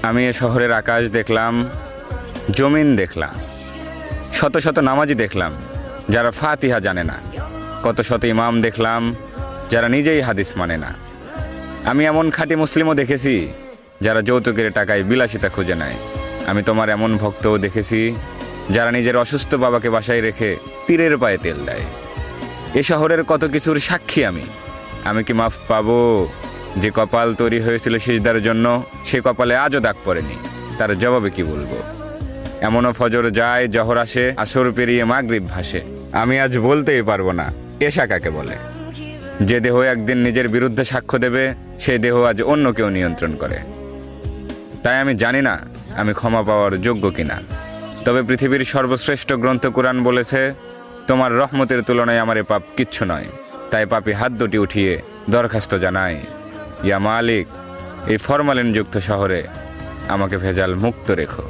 আমি এ শহরের আকাশ দেখলাম, জমিন দেখলাম, শত শত নামাজি দেখলাম যারা ফাতিহা জানে না, কত শত ইমাম দেখলাম যারা নিজেই হাদিস মানে না। আমি এমন খাঁটি মুসলিমও দেখেছি যারা যৌতুকের টাকায় বিলাসিতা খুঁজে নেয়। আমি তোমার এমন ভক্তও দেখেছি যারা নিজের অসুস্থ বাবাকে বাসায় রেখে পীরের পায়ে তেল দেয়। এ শহরের কত কিছুর সাক্ষী আমি কি মাফ পাবো? যে কপাল তৈরি হয়েছিল সিজদার জন্য, সে কপালে আজও দাগ পড়েনি, তার জবাবে কি বলবো? এমনও ফজর যায়, জহর আসে, আসর পেরিয়ে মাগরিব ভাসে, আমি আজ বলতেই পারবো না এশা কাকে বলে। যে দেহ একদিন নিজের বিরুদ্ধে সাক্ষ্য দেবে, সেই দেহ আজ অন্য কেউ নিয়ন্ত্রণ করে। তাই আমি জানি না আমি ক্ষমা পাওয়ার যোগ্য কিনা। তবে পৃথিবীর সর্বশ্রেষ্ঠ গ্রন্থ কুরআন বলেছে, তোমার রহমতের তুলনায় আমার এ পাপ কিচ্ছু নয়। তাই পাপী হাত দুটি উঠিয়ে দরখাস্ত জানাই, ইয়া মালিক, এই ফরমালিনযুক্ত শহরে আমাকে ভেজাল মুক্ত রেখো।